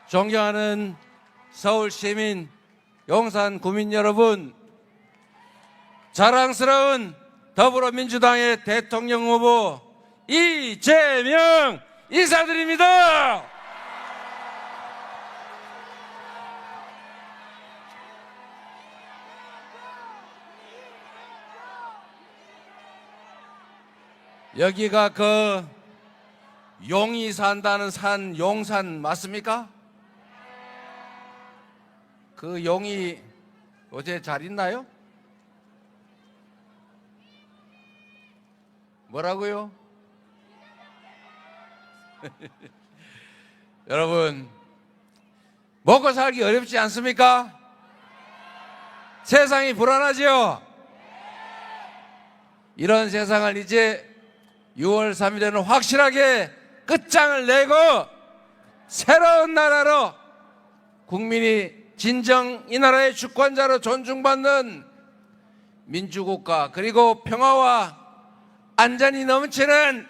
존경하는 서울 시민, 용산 구민 여러분, 자랑스러운 더불어민주당의 대통령 후보 이재명 인사드립니다. 여기가 그 용이 산다는 산 용산 맞습니까? 그 용이 어제 잘 있나요? 뭐라고요? 여러분, 먹고 살기 어렵지 않습니까? 세상이 불안하죠? 이런 세상을 이제 6월 3일에는 확실하게 끝장을 내고 새로운 나라로, 국민이 진정 이 나라의 주권자로 존중받는 민주국가, 그리고 평화와 안전이 넘치는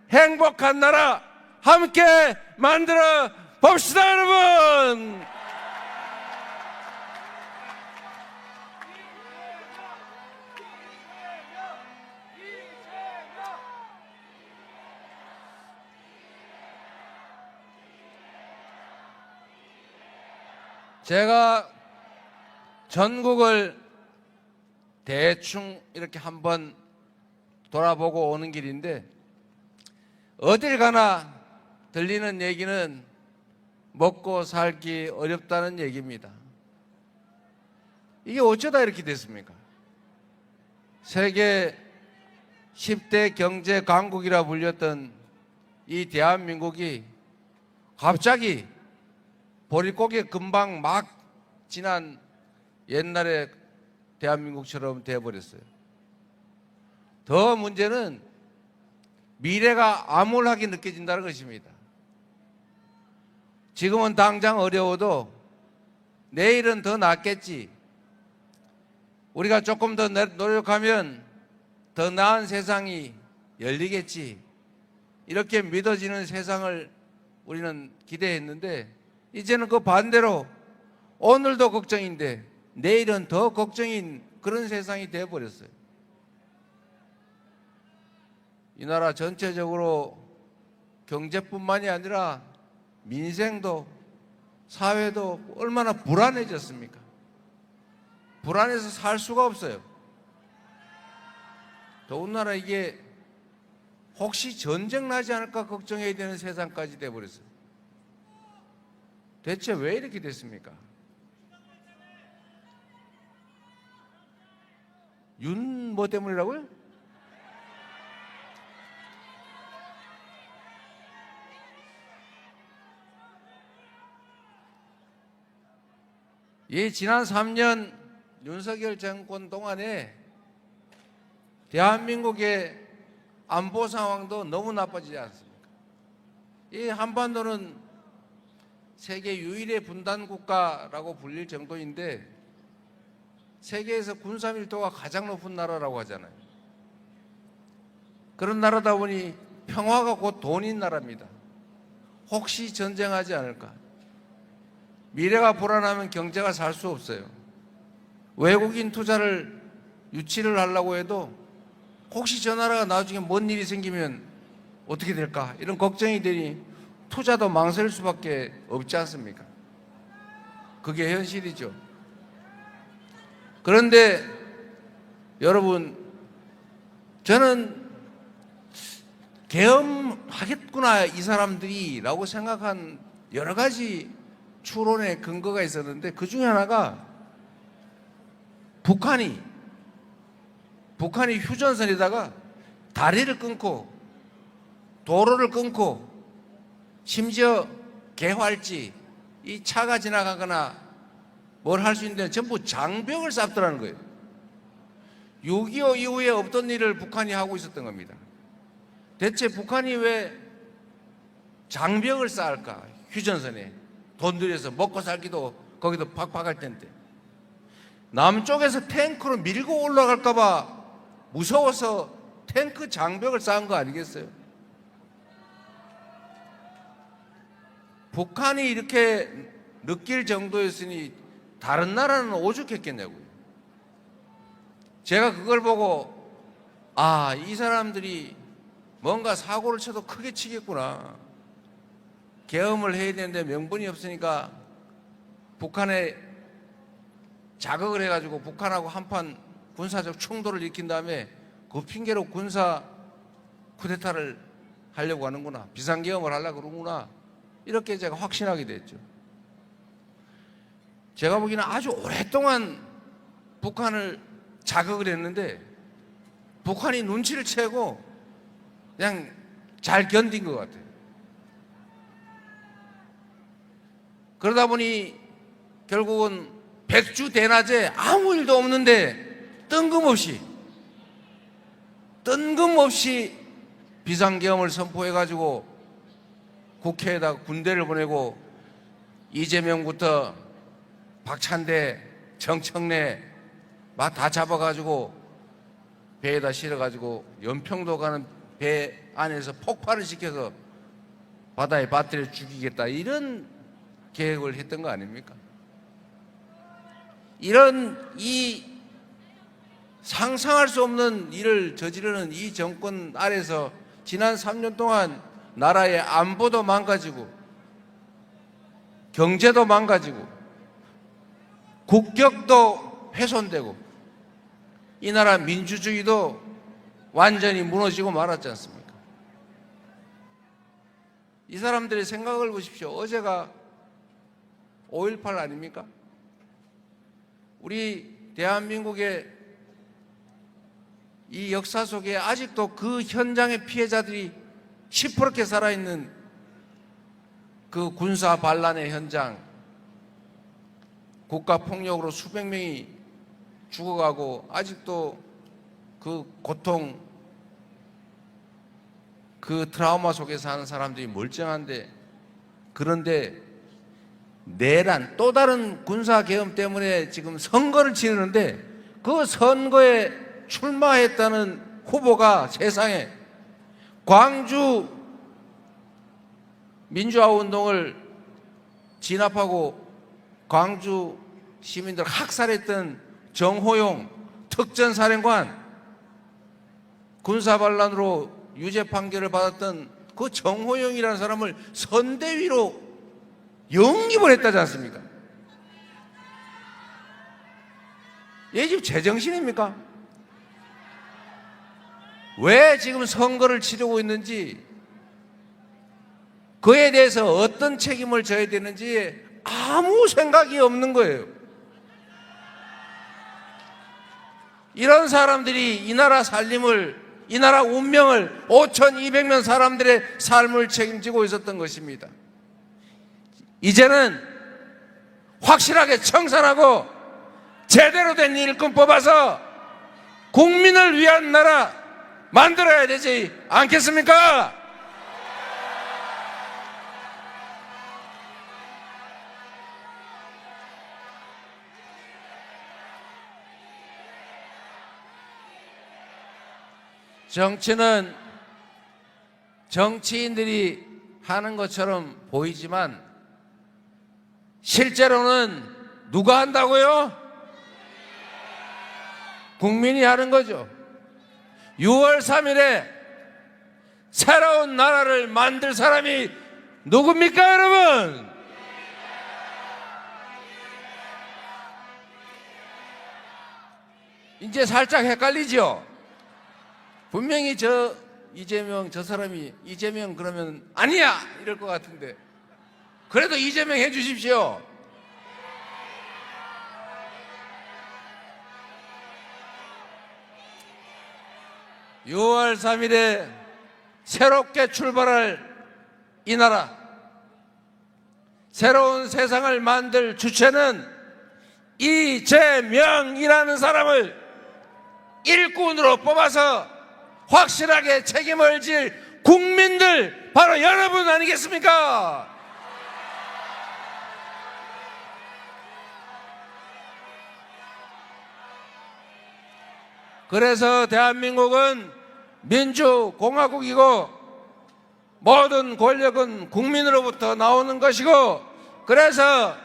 행복한 나라 함께 만들어 봅시다, 여러분. 제가 전국을 대충 이렇게 한번 돌아보고 오는 길인데, 어딜 가나 들리는 얘기는 먹고 살기 어렵다는 얘기입니다. 이게 어쩌다 이렇게 됐습니까? 세계 10대 경제 강국이라 불렸던 이 대한민국이 갑자기 보릿고개 금방 막 지난 옛날의 대한민국처럼 되어버렸어요. 더 문제는 미래가 암울하게 느껴진다는 것입니다. 지금은 당장 어려워도 내일은 더 낫겠지, 우리가 조금 더 노력하면 더 나은 세상이 열리겠지, 이렇게 믿어지는 세상을 우리는 기대했는데, 이제는 그 반대로 오늘도 걱정인데 내일은 더 걱정인 그런 세상이 되어버렸어요. 이 나라 전체적으로 경제뿐만이 아니라 민생도 사회도 얼마나 불안해졌습니까? 불안해서 살 수가 없어요. 더군다나 이게 혹시 전쟁 나지 않을까 걱정해야 되는 세상까지 돼버렸어요. 대체 왜 이렇게 됐습니까? 윤 뭐 때문이라고요? 이 지난 3년 윤석열 정권 동안에 대한민국의 안보 상황도 너무 나빠지지 않습니까? 이 한반도는 세계 유일의 분단 국가라고 불릴 정도인데 세계에서 군사 밀도가 가장 높은 나라라고 하잖아요. 그런 나라다 보니 평화가 곧 돈인 나라입니다. 혹시 전쟁하지 않을까? 미래가 불안하면 경제가 살 수 없어요. 외국인 투자를 유치를 하려고 해도 혹시 저 나라가 나중에 뭔 일이 생기면 어떻게 될까? 이런 걱정이 되니 투자도 망설일 수밖에 없지 않습니까? 그게 현실이죠. 그런데 여러분, 저는 계엄하겠구나 이 사람들이 라고 생각한 여러 가지 추론의 근거가 있었는데, 그 중에 하나가 북한이 휴전선에다가 다리를 끊고 도로를 끊고 심지어 개활지, 이 차가 지나가거나 뭘 할 수 있는데 전부 장벽을 쌓더라는 거예요. 6.25 이후에 없던 일을 북한이 하고 있었던 겁니다. 대체 북한이 왜 장벽을 쌓을까? 휴전선에 돈 들여서 먹고 살기도 거기도 팍팍할 텐데, 남쪽에서 탱크로 밀고 올라갈까 봐 무서워서 탱크 장벽을 쌓은 거 아니겠어요? 북한이 이렇게 느낄 정도였으니 다른 나라는 오죽했겠냐고요. 제가 그걸 보고 이 사람들이 뭔가 사고를 쳐도 크게 치겠구나. 계엄을 해야 되는데 명분이 없으니까 북한에 자극을 해가지고 북한하고 한판 군사적 충돌을 일으킨 다음에 그 핑계로 군사 쿠데타를 하려고 하는구나. 비상계엄을 하려고 그러구나. 이렇게 제가 확신하게 됐죠. 제가 보기에는 아주 오랫동안 북한을 자극을 했는데 북한이 눈치를 채고 그냥 잘 견딘 것 같아요. 그러다 보니 결국은 백주 대낮에 아무 일도 없는데 뜬금없이 비상계엄을 선포해가지고 국회에다 군대를 보내고 이재명부터 박찬대, 정청래 막 다 잡아가지고 배에다 실어가지고 연평도 가는 배 안에서 폭발을 시켜서 바다에 빠뜨려 죽이겠다, 이런 계획을 했던 거 아닙니까? 이런 상상할 수 없는 일을 저지르는 이 정권 아래서 지난 3년 동안 나라의 안보도 망가지고 경제도 망가지고 국격도 훼손되고 이 나라 민주주의도 완전히 무너지고 말았지 않습니까? 이 사람들의 생각을 보십시오. 어제가 5.18 아닙니까? 우리 대한민국의 이 역사 속에 아직도 그 현장의 피해자들이 시퍼렇게 살아있는 그 군사 반란의 현장, 국가폭력으로 수백 명이 죽어가고 아직도 그 고통, 그 트라우마 속에 사는 사람들이 멀쩡한데, 그런데 내란, 또 다른 군사계엄 때문에 지금 선거를 치르는데 그 선거에 출마했다는 후보가 세상에 광주 민주화운동을 진압하고 광주 시민들 학살했던 정호용 특전사령관, 군사반란으로 유죄 판결을 받았던 그 정호용이라는 사람을 선대위로 영입을 했다지 않습니까? 얘 지금 제정신입니까? 왜 지금 선거를 치르고 있는지, 그에 대해서 어떤 책임을 져야 되는지 아무 생각이 없는 거예요. 이런 사람들이 이 나라 살림을, 이 나라 운명을, 5,200명 사람들의 삶을 책임지고 있었던 것입니다. 이제는 확실하게 청산하고 제대로 된 일꾼 뽑아서 국민을 위한 나라 만들어야 되지 않겠습니까? 정치는 정치인들이 하는 것처럼 보이지만 실제로는 누가 한다고요? 국민이 하는 거죠. 6월 3일에 새로운 나라를 만들 사람이 누굽니까, 여러분? 이제 살짝 헷갈리죠? 분명히 이재명, 저 사람이 이재명 그러면 아니야! 이럴 것 같은데, 그래도 이재명 해 주십시오. (6월 3일에) 새롭게 출발할 이 나라, 새로운 세상을 만들 주체는 이재명이라는 사람을 일꾼으로 뽑아서 확실하게 책임을 질 국민들, 바로 여러분 아니겠습니까? 그래서 대한민국은 민주공화국이고 모든 권력은 국민으로부터 나오는 것이고, 그래서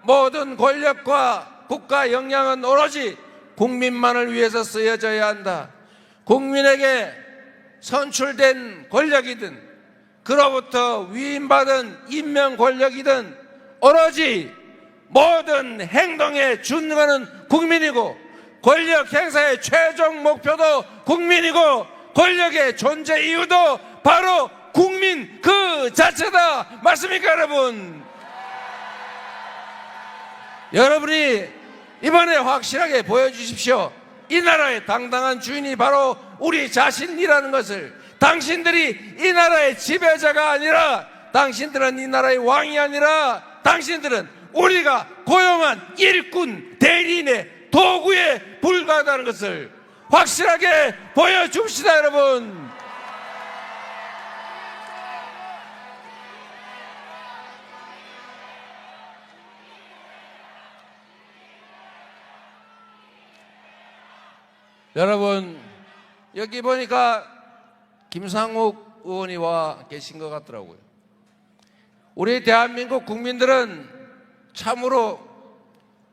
모든 권력과 국가 역량은 오로지 국민만을 위해서 쓰여져야 한다. 국민에게 선출된 권력이든 그로부터 위임받은 임명 권력이든 오로지 모든 행동의 준거는 국민이고, 권력 행사의 최종 목표도 국민이고, 권력의 존재 이유도 바로 국민 그 자체다. 맞습니까, 여러분? 여러분이 이번에 확실하게 보여주십시오. 이 나라의 당당한 주인이 바로 우리 자신이라는 것을. 당신들이 이 나라의 지배자가 아니라, 당신들은 이 나라의 왕이 아니라, 당신들은 우리가 고용한 일꾼, 대리인의 도구에 불과하다는 것을 확실하게 보여줍시다, 여러분. 여러분, 여기 보니까 김상욱 의원이 와 계신 것 같더라고요. 우리 대한민국 국민들은 참으로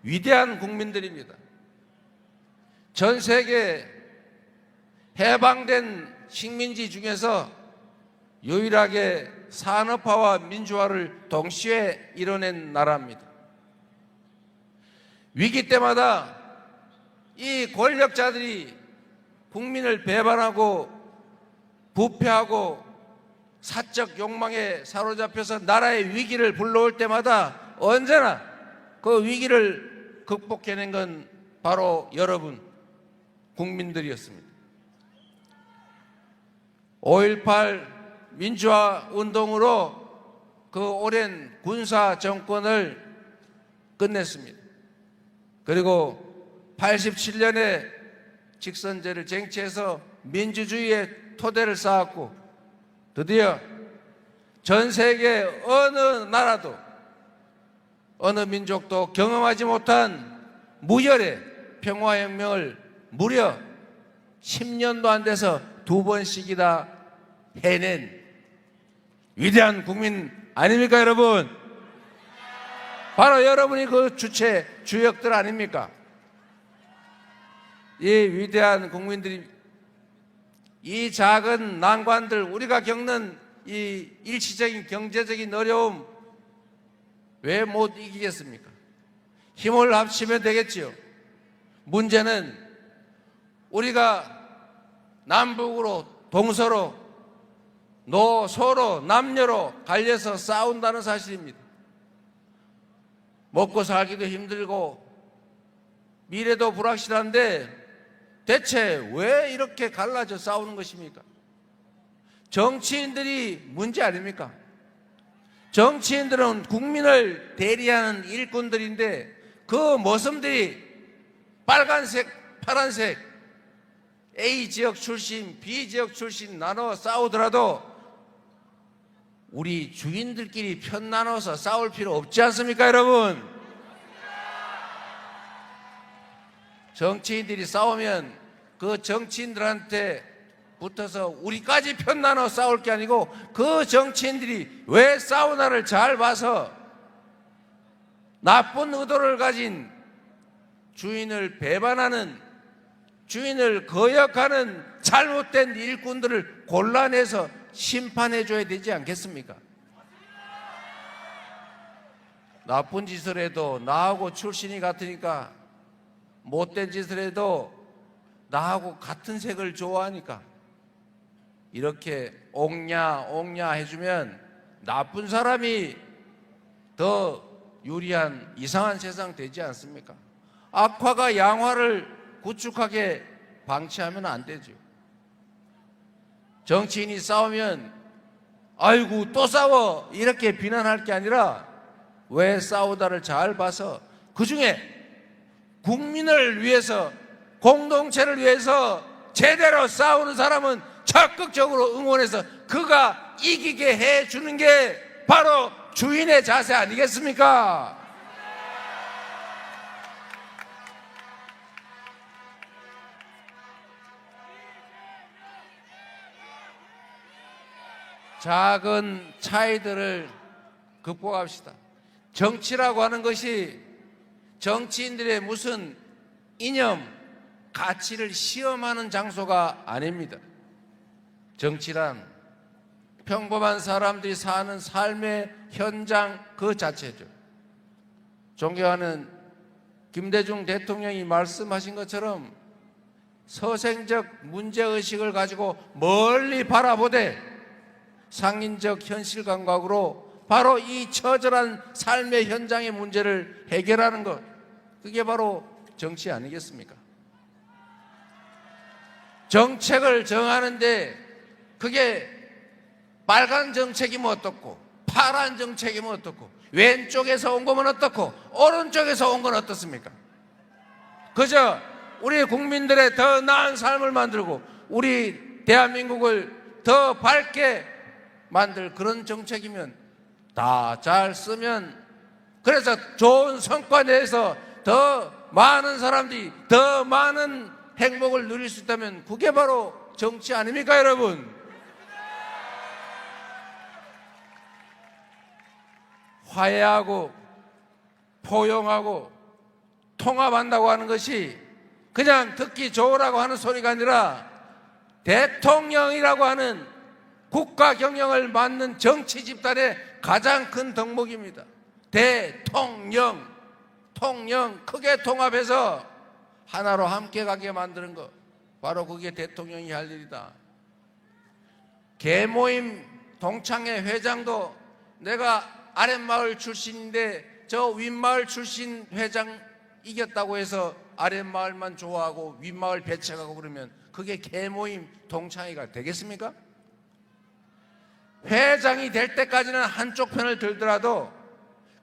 위대한 국민들입니다. 전 세계 해방된 식민지 중에서 유일하게 산업화와 민주화를 동시에 이뤄낸 나라입니다. 위기 때마다 이 권력자들이 국민을 배반하고 부패하고 사적 욕망에 사로잡혀서 나라의 위기를 불러올 때마다 언제나 그 위기를 극복해낸 건 바로 여러분 국민들이었습니다. 5.18 민주화 운동으로 그 오랜 군사 정권을 끝냈습니다. 그리고 87년에 직선제를 쟁취해서 민주주의의 토대를 쌓았고, 드디어 전 세계 어느 나라도 어느 민족도 경험하지 못한 무혈의 평화혁명을 무려 10년도 안 돼서 2번씩이나 해낸 위대한 국민 아닙니까, 여러분? 바로 여러분이 그 주체 주역들 아닙니까? 이 위대한 국민들이 이 작은 난관들, 우리가 겪는 이 일시적인 경제적인 어려움 왜 못 이기겠습니까? 힘을 합치면 되겠지요. 문제는 우리가 남북으로 동서로 노소로 남녀로 갈려서 싸운다는 사실입니다. 먹고 살기도 힘들고 미래도 불확실한데 대체 왜 이렇게 갈라져 싸우는 것입니까? 정치인들이 문제 아닙니까? 정치인들은 국민을 대리하는 일꾼들인데 그 모습들이 빨간색, 파란색, A 지역 출신, B 지역 출신 나눠 싸우더라도 우리 주인들끼리 편 나눠서 싸울 필요 없지 않습니까, 여러분? 정치인들이 싸우면 그 정치인들한테 붙어서 우리까지 편 나눠 싸울 게 아니고 그 정치인들이 왜 싸우나를 잘 봐서 나쁜 의도를 가진 주인을 배반하는, 주인을 거역하는 잘못된 일꾼들을 골라내서 심판해 줘야 되지 않겠습니까? 나쁜 짓을 해도 나하고 출신이 같으니까, 못된 짓을 해도 나하고 같은 색을 좋아하니까 이렇게 옹냐 해주면 나쁜 사람이 더 유리한 이상한 세상 되지 않습니까? 악화가 양화를 구축하게 방치하면 안 되죠. 정치인이 싸우면 아이고 또 싸워 이렇게 비난할 게 아니라 왜 싸우다를 잘 봐서 그중에 국민을 위해서, 공동체를 위해서 제대로 싸우는 사람은 적극적으로 응원해서 그가 이기게 해주는 게 바로 주인의 자세 아니겠습니까? 작은 차이들을 극복합시다. 정치라고 하는 것이 정치인들의 무슨 이념, 가치를 시험하는 장소가 아닙니다. 정치란 평범한 사람들이 사는 삶의 현장 그 자체죠. 존경하는 김대중 대통령이 말씀하신 것처럼 서생적 문제의식을 가지고 멀리 바라보되 상인적 현실 감각으로 바로 이 처절한 삶의 현장의 문제를 해결하는 것, 그게 바로 정치 아니겠습니까? 정책을 정하는데 그게 빨간 정책이면 어떻고 파란 정책이면 어떻고 왼쪽에서 온 거면 어떻고 오른쪽에서 온 건 어떻습니까? 그저 우리 국민들의 더 나은 삶을 만들고 우리 대한민국을 더 밝게 만들 그런 정책이면 다 잘 쓰면, 그래서 좋은 성과 내서 더 많은 사람들이 더 많은 행복을 누릴 수 있다면 그게 바로 정치 아닙니까, 여러분? 화해하고 포용하고 통합한다고 하는 것이 그냥 듣기 좋으라고 하는 소리가 아니라 대통령이라고 하는 국가 경영을 맡는 정치 집단의 가장 큰 덕목입니다. 대통령, 통령 크게 통합해서 하나로 함께 가게 만드는 것, 바로 그게 대통령이 할 일이다. 계모임 동창회 회장도 내가 아랫마을 출신인데 저 윗마을 출신 회장 이겼다고 해서 아랫마을만 좋아하고 윗마을 배척하고 그러면 그게 계모임 동창회가 되겠습니까? 회장이 될 때까지는 한쪽 편을 들더라도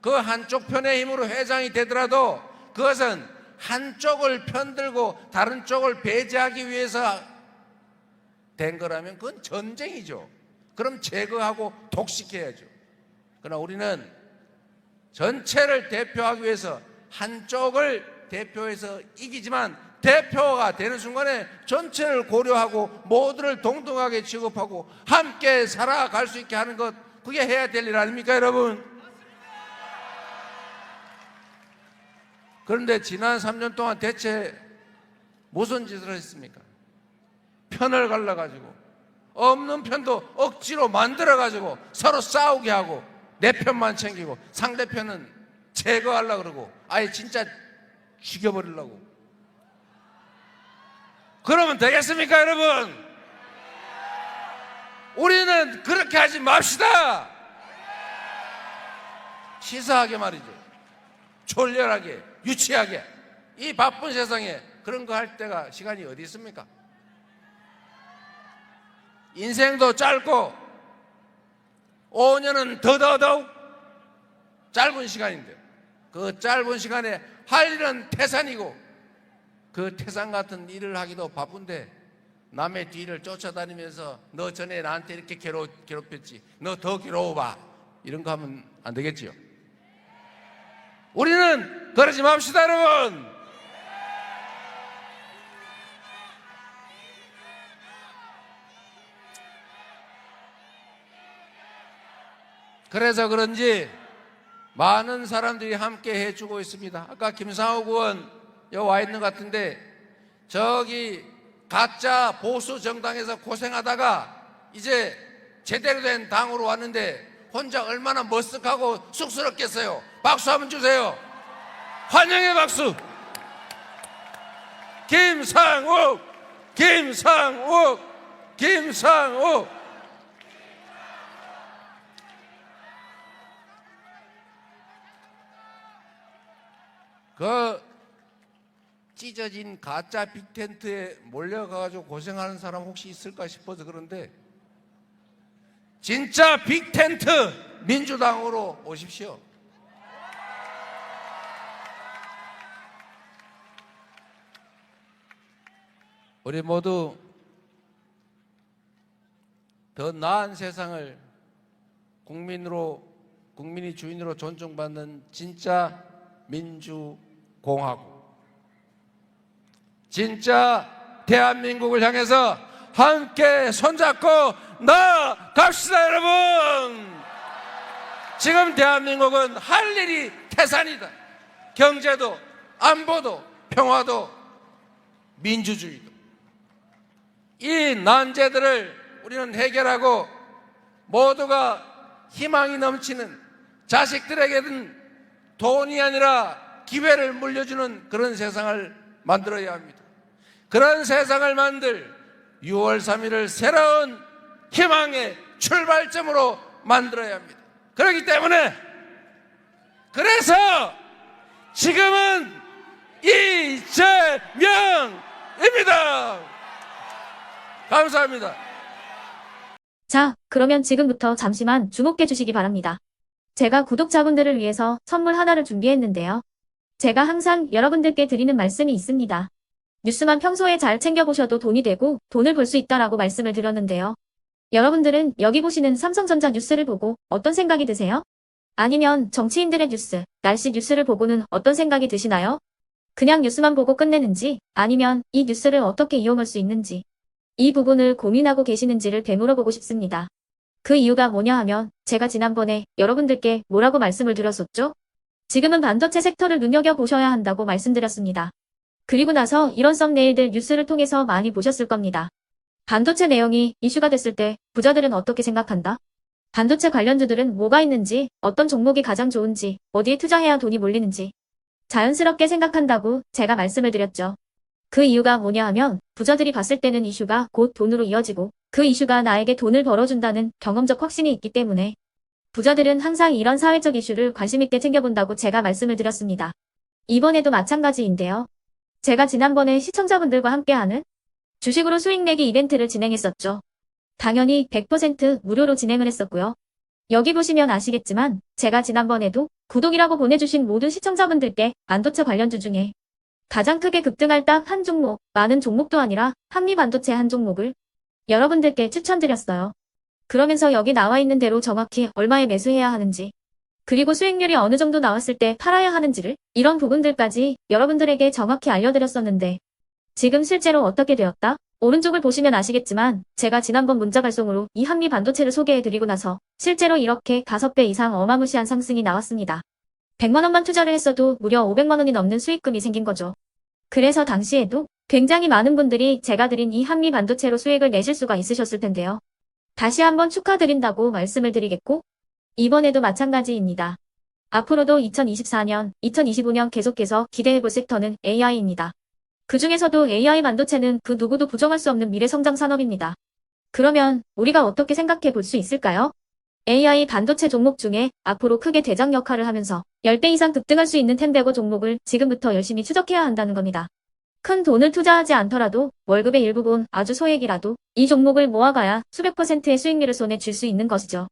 그 한쪽 편의 힘으로 회장이 되더라도 그것은 한쪽을 편들고 다른 쪽을 배제하기 위해서 된 거라면 그건 전쟁이죠. 그럼 제거하고 독식해야죠. 그러나 우리는 전체를 대표하기 위해서 한쪽을 대표해서 이기지만 대표가 되는 순간에 전체를 고려하고 모두를 동등하게 취급하고 함께 살아갈 수 있게 하는 것, 그게 해야 될 일 아닙니까, 여러분? 그런데 지난 3년 동안 대체 무슨 짓을 했습니까? 편을 갈라가지고 없는 편도 억지로 만들어가지고 서로 싸우게 하고 내 편만 챙기고 상대편은 제거하려고 그러고 아예 진짜 죽여버리려고. 그러면 되겠습니까, 여러분? 우리는 그렇게 하지 맙시다. 치사하게 말이죠. 졸렬하게, 유치하게. 이 바쁜 세상에 그런 거 할 때가 시간이 어디 있습니까? 인생도 짧고 5년은 더더더욱 짧은 시간인데 그 짧은 시간에 할 일은 태산이고 그 태산 같은 일을 하기도 바쁜데 남의 뒤를 쫓아다니면서 너 전에 나한테 이렇게 괴롭혔지, 너 더 괴로워봐, 이런 거 하면 안 되겠지요. 우리는 그러지 맙시다, 여러분. 그래서 그런지 많은 사람들이 함께 해주고 있습니다. 아까 김상욱 의원 여기 와 있는 것 같은데 저기 가짜 보수 정당에서 고생하다가 이제 제대로 된 당으로 왔는데 혼자 얼마나 머쓱하고 쑥스럽겠어요. 박수 한번 주세요. 환영의 박수. 김상욱, 김상욱, 김상욱. 그 찢어진 가짜 빅텐트에 몰려가가지고 고생하는 사람 혹시 있을까 싶어서 그런데 진짜 빅텐트 민주당으로 오십시오. 우리 모두 더 나은 세상을 국민이 주인으로 존중받는 진짜 민주공화국, 진짜 대한민국을 향해서 함께 손잡고 나아갑시다, 여러분. 지금 대한민국은 할 일이 태산이다. 경제도, 안보도, 평화도, 민주주의도. 이 난제들을 우리는 해결하고 모두가 희망이 넘치는, 자식들에게는 돈이 아니라 기회를 물려주는 그런 세상을 만들어야 합니다. 그런 세상을 만들 6월 3일을 새로운 희망의 출발점으로 만들어야 합니다. 그렇기 때문에, 그래서 지금은 이재명입니다. 감사합니다. 자, 그러면 지금부터 잠시만 주목해 주시기 바랍니다. 제가 구독자분들을 위해서 선물 하나를 준비했는데요. 제가 항상 여러분들께 드리는 말씀이 있습니다. 뉴스만 평소에 잘 챙겨보셔도 돈이 되고 돈을 벌 수 있다라고 말씀을 드렸는데요. 여러분들은 여기 보시는 삼성전자 뉴스를 보고 어떤 생각이 드세요? 아니면 정치인들의 뉴스, 날씨 뉴스를 보고는 어떤 생각이 드시나요? 그냥 뉴스만 보고 끝내는지, 아니면 이 뉴스를 어떻게 이용할 수 있는지, 이 부분을 고민하고 계시는지를 되물어보고 싶습니다. 그 이유가 뭐냐 하면, 제가 지난번에 여러분들께 뭐라고 말씀을 드렸었죠? 지금은 반도체 섹터를 눈여겨보셔야 한다고 말씀드렸습니다. 그리고 나서 이런 썸네일들 뉴스를 통해서 많이 보셨을 겁니다. 반도체 내용이 이슈가 됐을 때 부자들은 어떻게 생각한다? 반도체 관련주들은 뭐가 있는지, 어떤 종목이 가장 좋은지, 어디에 투자해야 돈이 몰리는지 자연스럽게 생각한다고 제가 말씀을 드렸죠. 그 이유가 뭐냐 하면, 부자들이 봤을 때는 이슈가 곧 돈으로 이어지고 그 이슈가 나에게 돈을 벌어준다는 경험적 확신이 있기 때문에 부자들은 항상 이런 사회적 이슈를 관심있게 챙겨본다고 제가 말씀을 드렸습니다. 이번에도 마찬가지인데요. 제가 지난번에 시청자분들과 함께하는 주식으로 수익 내기 이벤트를 진행했었죠. 당연히 100% 무료로 진행을 했었고요. 여기 보시면 아시겠지만 제가 지난번에도 구독이라고 보내주신 모든 시청자분들께 반도체 관련주 중에 가장 크게 급등할 딱 한 종목, 많은 종목도 아니라 한미반도체 한 종목을 여러분들께 추천드렸어요. 그러면서 여기 나와 있는 대로 정확히 얼마에 매수해야 하는지, 그리고 수익률이 어느 정도 나왔을 때 팔아야 하는지를, 이런 부분들까지 여러분들에게 정확히 알려드렸었는데 지금 실제로 어떻게 되었다? 오른쪽을 보시면 아시겠지만 제가 지난번 문자 발송으로 이 한미 반도체를 소개해드리고 나서 실제로 이렇게 5배 이상 어마무시한 상승이 나왔습니다. 100만원만 투자를 했어도 무려 500만원이 넘는 수익금이 생긴 거죠. 그래서 당시에도 굉장히 많은 분들이 제가 드린 이 한미 반도체로 수익을 내실 수가 있으셨을 텐데요. 다시 한번 축하드린다고 말씀을 드리겠고, 이번에도 마찬가지입니다. 앞으로도 2024년, 2025년 계속해서 기대해볼 섹터는 AI입니다. 그 중에서도 AI 반도체는 그 누구도 부정할 수 없는 미래성장 산업입니다. 그러면 우리가 어떻게 생각해 볼 수 있을까요? AI 반도체 종목 중에 앞으로 크게 대장 역할을 하면서 10배 이상 급등할 수 있는 텐베고 종목을 지금부터 열심히 추적해야 한다는 겁니다. 큰 돈을 투자하지 않더라도 월급의 일부분, 아주 소액이라도 이 종목을 모아가야 수백 %의 수익률을 손에 쥘 수 있는 것이죠.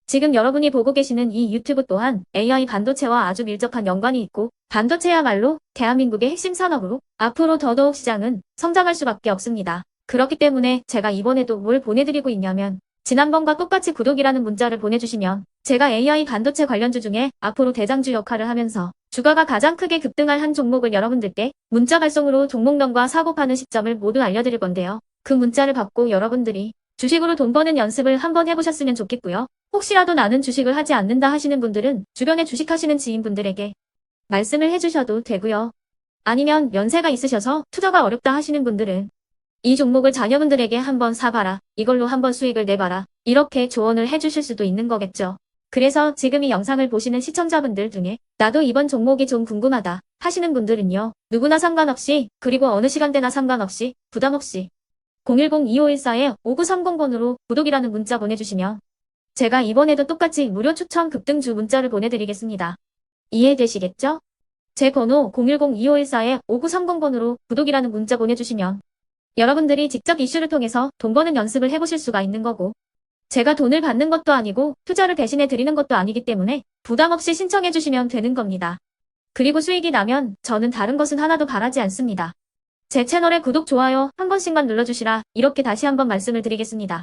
지금 여러분이 보고 계시는 이 유튜브 또한 AI 반도체와 아주 밀접한 연관이 있고, 반도체야말로 대한민국의 핵심 산업으로 앞으로 더더욱 시장은 성장할 수밖에 없습니다. 그렇기 때문에 제가 이번에도 뭘 보내드리고 있냐면, 지난번과 똑같이 구독이라는 문자를 보내주시면 제가 AI 반도체 관련주 중에 앞으로 대장주 역할을 하면서 주가가 가장 크게 급등할 한 종목을 여러분들께 문자 발송으로 종목명과 사고 파는 시점을 모두 알려드릴 건데요. 그 문자를 받고 여러분들이 주식으로 돈 버는 연습을 한번 해보셨으면 좋겠고요. 혹시라도 나는 주식을 하지 않는다 하시는 분들은 주변에 주식하시는 지인분들에게 말씀을 해주셔도 되고요. 아니면 연세가 있으셔서 투자가 어렵다 하시는 분들은 이 종목을 자녀분들에게 한번 사봐라, 이걸로 한번 수익을 내봐라, 이렇게 조언을 해주실 수도 있는 거겠죠. 그래서 지금 이 영상을 보시는 시청자분들 중에 나도 이번 종목이 좀 궁금하다 하시는 분들은요, 누구나 상관없이, 그리고 어느 시간대나 상관없이 부담 없이 010-2514-5930번으로 구독이라는 문자 보내주시면 제가 이번에도 똑같이 무료 추천 급등주 문자를 보내드리겠습니다. 이해되시겠죠? 제 번호 010-2514-5930번으로 구독이라는 문자 보내주시면 여러분들이 직접 이슈를 통해서 돈 버는 연습을 해보실 수가 있는 거고, 제가 돈을 받는 것도 아니고 투자를 대신해 드리는 것도 아니기 때문에 부담 없이 신청해 주시면 되는 겁니다. 그리고 수익이 나면 저는 다른 것은 하나도 바라지 않습니다. 제 채널에 구독, 좋아요 한 번씩만 눌러주시라, 이렇게 다시 한번 말씀을 드리겠습니다.